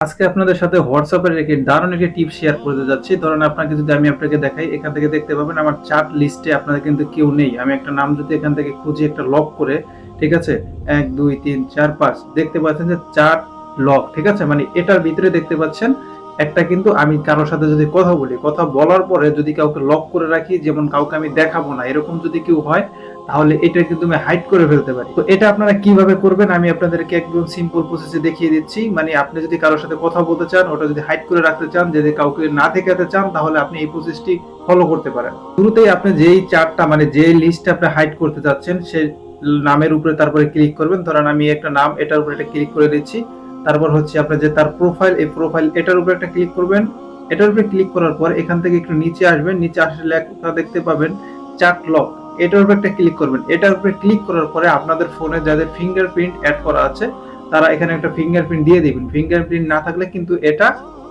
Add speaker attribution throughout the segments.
Speaker 1: আজকে আপনাদের সাথে হোয়াটসঅ্যাপের দারুণ একটি টিপ শেয়ার করতে যাচ্ছি। ধরেন আপনাকে যদি আমি আপনাকে দেখাই, এখান থেকে দেখতে পাবেন আমার চ্যাট লিস্টে আপনাদের কিন্তু কেউ নেই। আমি একটা নাম যদি এখান থেকে খুঁজে একটা লক করে, ঠিক আছে? ১, ২, ৩, ৪, ৫ দেখতে পাচ্ছেন যে চ্যাট লক, ঠিক আছে? মানে এটার ভিতরে দেখতে পাচ্ছেন একটা কিন্তু আমি কারো সাথে যদি কথা বলি, কথা বলার পরে যদি কাউকে লক করে রাখি, যেমন কাউকে আমি দেখাবো না, এরকম যদি কেউ হয়, তাহলে এটা কিন্তু আমি হাইড করে ফেলতে পারি। তো এটা আপনারা কিভাবে করবেন আমি আপনাদেরকে একদম সিম্পল প্রসেসে দেখিয়ে দিচ্ছি। মানে আপনি যদি কারোর সাথে কথা বলতে চান, ওটা যদি হাইড করে রাখতে চান, যদি কাউকে না দেখাতে চান, তাহলে আপনি এই প্রসেসটি ফলো করতে পারেন। শুরুতেই আপনি যেই চার্টটা মানে যে লিস্টটা আপনি হাইড করতে চাচ্ছেন, সেই নামের উপরে তারপরে ক্লিক করবেন। ধরেন আমি একটা নাম, এটার উপরে একটা ক্লিক করে দিচ্ছি। তারপর হচ্ছে আপনার যে তার প্রোফাইল, এই প্রোফাইল এটার উপরে একটা ক্লিক করবেন। এটার উপরে ক্লিক করার পর এখান থেকে একটু নিচে আসবেন। নিচে আসলে লেখা দেখতে পাবেন চ্যাট লক। এটার উপরে একটা ক্লিক করবেন। এটার উপরে ক্লিক করার পরে আপনাদের ফোনে যাদের ফিঙ্গারপ্রিন্ট অ্যাড করা আছে, তারা এখানে একটা ফিঙ্গারপ্রিন্ট দিয়ে দিবেন। ফিঙ্গারপ্রিন্ট না থাকলে কিন্তু এটা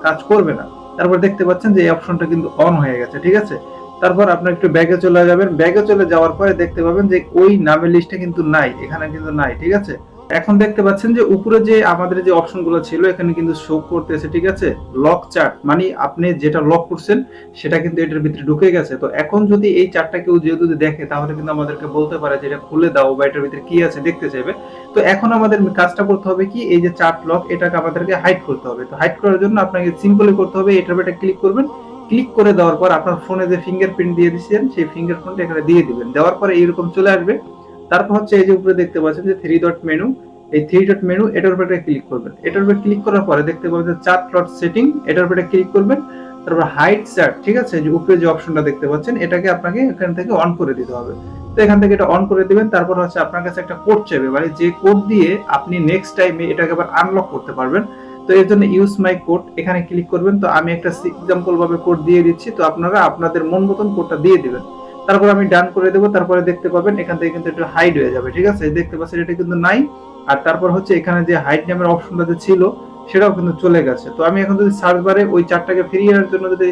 Speaker 1: কাজ করবে না। তারপর দেখতে পাচ্ছেন যে এই অপশনটা কিন্তু অন হয়ে গেছে, ঠিক আছে? তারপর আপনার একটু ব্যাগে চলে যাবেন। ব্যাগে চলে যাওয়ার পরে দেখতে পাবেন যে ওই নামের লিস্টে কিন্তু নাই, এখানে কিন্তু নাই, ঠিক আছে? এখন দেখতে পাচ্ছেন যে উপরে যে আমাদের যে অপশনগুলো ছিল এখানে কিন্তু শো করতেছে, ঠিক আছে? লক চার্ট মানে আপনি যেটা লক করছেন সেটা কিন্তু এটার ভিতরে ঢুকে গেছে। তো এখন যদি এই চার্টটা কেউ যেহেতু দেখে, তাহলে কিন্তু আমাদেরকে বলতে পারে যে এটা খুলে দাও বা এটার ভিতরে কি আছে দেখতে চাইবে। তো এখন আমাদের কাজটা করতে হবে কি, এই যে চার্ট লক এটাকে আমাদেরকে হাইড করতে হবে। তো হাইড করার জন্য আপনাকে সিম্পলি করতে হবে, এটার উপরে ক্লিক করবেন। ক্লিক করে দেওয়ার পর আপনার ফোনে যে ফিঙ্গারপ্রিন্ট দিয়ে দিয়েছেন সেই ফিঙ্গারপ্রিন্ট এখানে দিয়ে দিবেন। দেওয়ার পরে এইরকম চলে আসবে। তারপর হচ্ছে এই যে উপরে দেখতে পাচ্ছেন যে থ্রি ডট মেনু, এই থ্রি ডট মেনু এটার উপরে ক্লিক করবেন। এটার উপরে ক্লিক করার পরে দেখতে পাবেন যে চার্ট লট সেটিং, এটার উপরে ক্লিক করবেন। তারপর হাইড চার্ট, ঠিক আছে? যে উপরে যে অপশনটা দেখতে পাচ্ছেন এটাকে আপনাকে এখান থেকে অন করে দিতে হবে। তো এখান থেকে এটা অন করে দিবেন। তারপর হচ্ছে আপনার কাছে একটা কোড চাইবে, মানে যে কোড দিয়ে আপনি নেক্সট টাইমে এটাকে আবার আনলক করতে পারবেন। তো এর জন্য ইউজ মাই কোড এখানে ক্লিক করবেন। তো আমি একটা এক্সাম্পল ভাবে কোড দিয়ে দিচ্ছি, তো আপনারা আপনাদের মন মতন কোডটা দিয়ে দিবেন। তারপর আমি ডান করে দেবো। তারপরে দেখতে পাবেন এখান থেকে কিন্তু একটু হাইড হয়ে যাবে, ঠিক আছে? দেখতে পাচ্ছেন এটা কিন্তু নাই। আর তারপর হচ্ছে এখানে যে হাইড নামের অপশনটা যে ছিল সেটাও কিন্তু চলে গেছে। তো আমি এখন যদি সার্চ বারে ওই চারটাকে ফিরিয়ে আনার জন্য যদি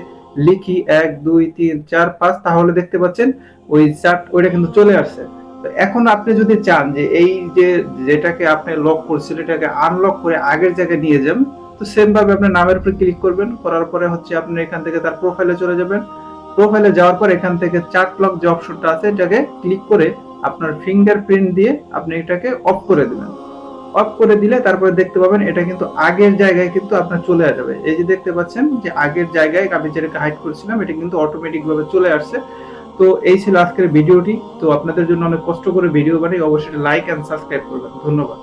Speaker 1: লিখি ১, ২, ৩, ৪, ৫, তাহলে দেখতে পাচ্ছেন ওই চার্ট ওইটা কিন্তু চলে আসছে। তো এখন আপনি যদি চান যে এই যে যেটাকে আপনি লক করছিলেন এটাকে আনলক করে আগের জায়গায় নিয়ে যান, তো সেম ভাবে আপনার নামের উপরে ক্লিক করবেন। করার পরে হচ্ছে আপনি এখান থেকে তার প্রোফাইলে চলে যাবেন। প্রোফাইলে যাওয়ার পর এখান থেকে চার্ট লক যে অপশনটা আছে এটাকে ক্লিক করে আপনার ফিঙ্গারপ্রিন্ট দিয়ে আপনি এটাকে অফ করে দিবেন। অফ করে দিলে তারপরে দেখতে পাবেন এটা কিন্তু আগের জায়গায় কিন্তু আপনার চলে আসবে। এই যে দেখতে পাচ্ছেন যে আগের জায়গায় আমি যেটাকে হাইড করছিলাম এটা কিন্তু অটোমেটিক ভাবে চলে আসছে। তো এই ছিল আজকের ভিডিওটি। তো আপনাদের জন্য অনেক কষ্ট করে ভিডিও বানাই, অবশ্যই লাইক এন্ড সাবস্ক্রাইব করবেন। ধন্যবাদ।